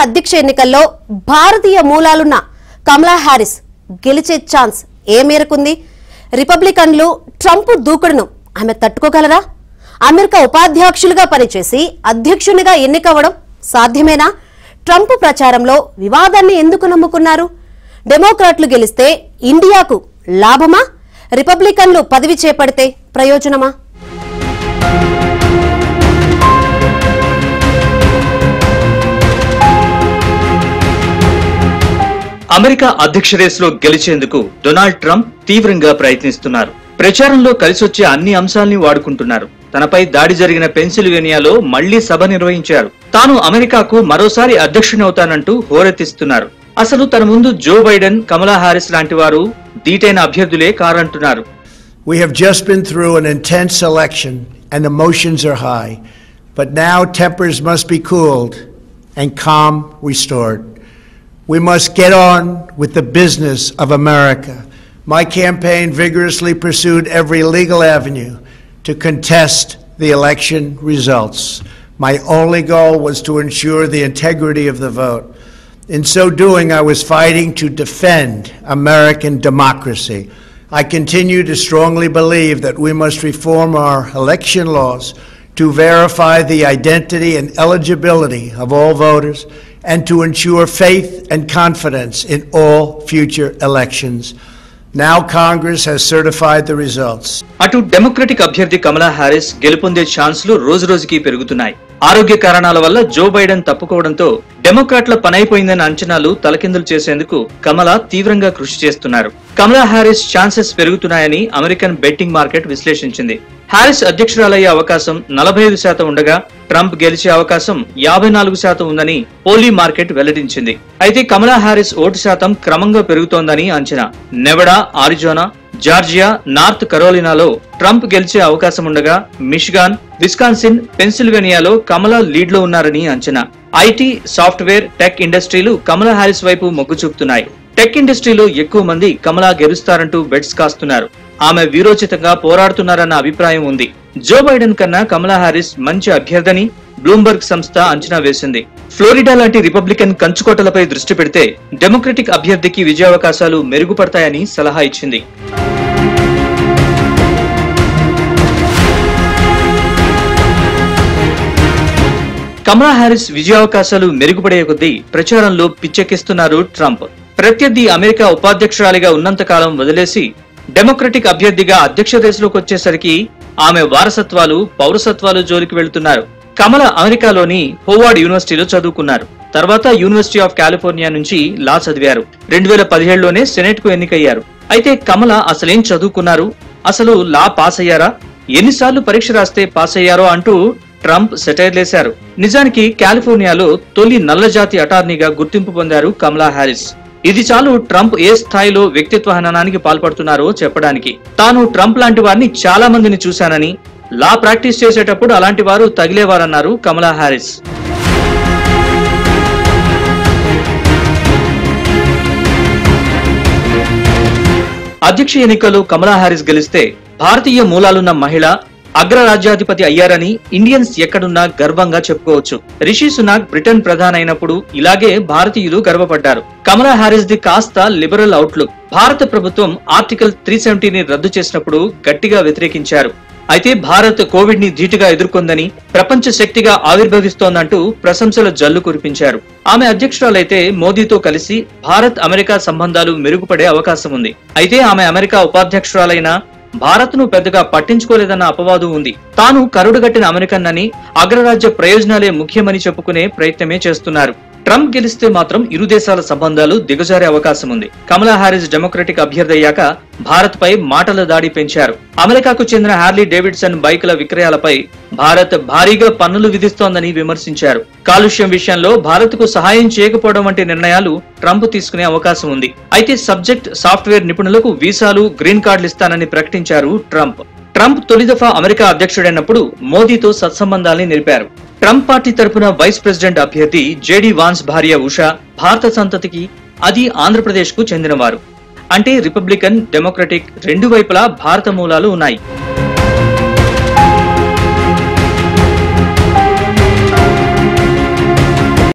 అధ్యక్ష ఎన్నికల్లో భారతీయ మూలాలున్న కమలా హ్యారిస్ గెలిచే ఛాన్స్ ఏ మేరకుంది? రిపబ్లికన్లు ట్రంప్ దూకుడును ఆమె తట్టుకోగలరా? అమెరికా ఉపాధ్యక్షులుగా పనిచేసి అధ్యక్షునిగా ఎన్నికవడం సాధ్యమేనా? ట్రంప్ ప్రచారంలో వివాదాన్ని ఎందుకు నమ్ముకున్నారు? డెమోక్రాట్లు గెలిస్తే ఇండియాకు లాభమా? రిపబ్లికన్లు పదవి చేపడితే ప్రయోజనమా? అమెరికా అధ్యక్ష రేసులో గెలిచేందుకు డొనాల్డ్ ట్రంప్ తీవ్రంగా ప్రయత్నిస్తున్నారు. ప్రచారంలో కలిసొచ్చే అన్ని అంశాల్ని వాడుకుంటున్నారు. తనపై దాడి జరిగిన పెన్సిల్వేనియాలో మళ్లీ సభ నిర్వహించారు. తాను అమెరికాకు మరోసారి అధ్యక్షునవుతానంటూ హోరెత్తిస్తున్నారు. అసలు తన ముందు జో బైడెన్, కమలా హారిస్ లాంటి వారు దీటైన అభ్యర్థులే కారంటున్నారు. We have just been through an intense election and emotions are high, but now tempers must be cooled and calm restored. We must get on with the business of America. My campaign vigorously pursued every legal avenue to contest the election results. My only goal was to ensure the integrity of the vote. In so doing, I was fighting to defend American democracy. I continue to strongly believe that we must reform our election laws to verify the identity and eligibility of all voters and to ensure faith and confidence in all future elections. Now Congress has certified the results. అటు democratic అభ్యర్థి కమలా Harris గెలుపొందే ఛాన్సులు రోజురోజుకి పెరుగుతున్నాయి. ఆరోగ్య కారణాల వల్ల Joe Biden తప్పుకోవడంతో డెమోక్రాట్ల పనైపోయిందన్న అంచనాలు తలకిందులు చేసేందుకు కమలా తీవ్రంగా కృషి చేస్తున్నారు. కమలా హారిస్ ఛాన్సెస్ పెరుగుతున్నాయని అమెరికన్ బెట్టింగ్ మార్కెట్ విశ్లేషించింది. హారిస్ అధ్యక్షురాలయ్యే అవకాశం 45% ఉండగా ట్రంప్ గెలిచే అవకాశం 54% ఉందని పోలీ మార్కెట్ వెల్లడించింది. అయితే కమలా హారిస్ ఓటు శాతం క్రమంగా పెరుగుతోందని అంచనా. నెవడా, ఆరిజోనా, జార్జియా, నార్త్ కరోలినాలో ట్రంప్ గెలిచే అవకాశం ఉండగా మిషిగాన్, విస్కాన్సిన్, పెన్సిల్వేనియాలో కమలా లీడ్ లో ఉన్నారని అంచనా. ఐటీ, సాఫ్ట్వేర్, టెక్ ఇండస్ట్రీలు కమలా హారిస్ వైపు మొగ్గు చూపుతున్నాయి. టెక్ ఇండస్ట్రీలో ఎక్కువ మంది కమలా గెలుస్తారంటూ బెట్స్ కాస్తున్నారు. ఆమె వీరోచితంగా పోరాడుతున్నారన్న అభిప్రాయం ఉంది. జో బైడెన్ కన్నా కమలా హారిస్ మంచి అభ్యర్థని బ్లూంబర్గ్ సంస్థ అంచనా వేసింది. ఫ్లోరిడా లాంటి రిపబ్లికన్ కంచుకోటలపై దృష్టి పెడితే డెమోక్రటిక్ అభ్యర్థికి విజయావకాశాలు మెరుగుపడతాయని సలహా ఇచ్చింది. కమలా హారిస్ విజయావకాశాలు మెరుగుపడే కొద్దీ ప్రచారంలో పిచ్చెక్కిస్తున్నారు ట్రంప్. ప్రత్యర్థి అమెరికా ఉపాధ్యక్షురాలిగా ఉన్నంతకాలం వదిలేసి డెమోక్రటిక్ అభ్యర్థిగా అధ్యక్ష రేసులోకి వచ్చేసరికి ఆమె వారసత్వాలు, పౌరసత్వాలు జోలికి వెళ్తున్నారు. కమల అమెరికాలోని హోవార్డ్ యూనివర్సిటీలో చదువుకున్నారు. తర్వాత యూనివర్సిటీ ఆఫ్ కాలిఫోర్నియా నుంచి లా చదివారు. 2017లోనే సెనెట్ కు ఎన్నికయ్యారు. అయితే కమల అసలేం చదువుకున్నారు? అసలు లా పాస్ అయ్యారా? ఎన్నిసార్లు పరీక్ష రాస్తే పాస్ అయ్యారో అంటూ ట్రంప్ సెటైర్లేశారు. నిజానికి కాలిఫోర్నియాలో తొలి నల్లజాతి అటార్నీగా గుర్తింపు పొందారు కమలా హారిస్. ఇది చాలు ట్రంప్ ఏ స్థాయిలో వ్యక్తిత్వ హననానికి పాల్పడుతున్నారో చెప్పడానికి. తాను ట్రంప్ లాంటి వారిని చాలా మందిని చూశానని, లా ప్రాక్టీస్ చేసేటప్పుడు అలాంటి వారు తగిలేవారన్నారు కమలా హారిస్. అధ్యక్ష ఎన్నికల్లో కమలా హారిస్ గెలిస్తే భారతీయ మూలాలున్న మహిళ అగ్రరాజ్యాధిపతి అయ్యారని ఇండియన్స్ ఎక్కడున్నా గర్వంగా చెప్పుకోవచ్చు. రిషి సునాక్ బ్రిటన్ ప్రధాని అయినప్పుడు ఇలాగే భారతీయులు గర్వపడ్డారు. కమలా హారిస్ ది కాస్త లిబరల్ అవుట్లుక్. భారత ప్రభుత్వం ఆర్టికల్ 370ని రద్దు చేసినప్పుడు గట్టిగా వ్యతిరేకించారు. అయితే భారత్ కోవిడ్ ని ధీటుగా ఎదుర్కొందని, ప్రపంచ శక్తిగా ఆవిర్భవిస్తోందంటూ ప్రశంసల జల్లు కురిపించారు. ఆమె అధ్యక్షురాలైతే మోదీతో కలిసి భారత్ అమెరికా సంబంధాలు మెరుగుపడే అవకాశం ఉంది. అయితే ఆమె అమెరికా ఉపాధ్యక్షురాలైన భారత్ ను పెద్దగా పట్టించుకోలేదన్న అపవాదు ఉంది. తాను కరుడుగట్టిన అమెరికన్ అని, అగ్రరాజ్య ప్రయోజనాలే ముఖ్యమని చెప్పుకునే ప్రయత్నమే చేస్తున్నారు. ట్రంప్ గెలిస్తే మాత్రం ఇరు దేశాల సంబంధాలు దిగజారే అవకాశం ఉంది. కమలా హారిస్ డెమోక్రటిక్ అభ్యర్థి అయ్యాక భారత్ పై మాటల దాడి పెంచారు. అమెరికాకు చెందిన హార్లీ డేవిడ్సన్ బైకుల విక్రయాలపై భారత్ భారీగా పన్నులు విధిస్తోందని విమర్శించారు. కాలుష్యం విషయంలో భారత్ కు సహాయం చేయకపోవడం వంటి నిర్ణయాలు ట్రంప్ తీసుకునే అవకాశం ఉంది. అయితే సబ్జెక్ట్ సాఫ్ట్వేర్ నిపుణులకు వీసాలు, గ్రీన్ కార్డులు ఇస్తానని ప్రకటించారు ట్రంప్. ట్రంప్ తొలి దఫా అమెరికా అధ్యక్షుడైనప్పుడు మోదీతో సత్సంబంధాల్ని నిలిపారు. ట్రంప్ పార్టీ తరపున వైస్ ప్రెసిడెంట్ అభ్యర్థి జేడీ వాన్స్ భార్య ఉషా భారత సంతతికి, అది ఆంధ్రప్రదేశ్ కు చెందినవారు. అంటే రిపబ్లికన్, డెమోక్రటిక్ రెండు వైపులా భారత మూలాలు ఉన్నాయి.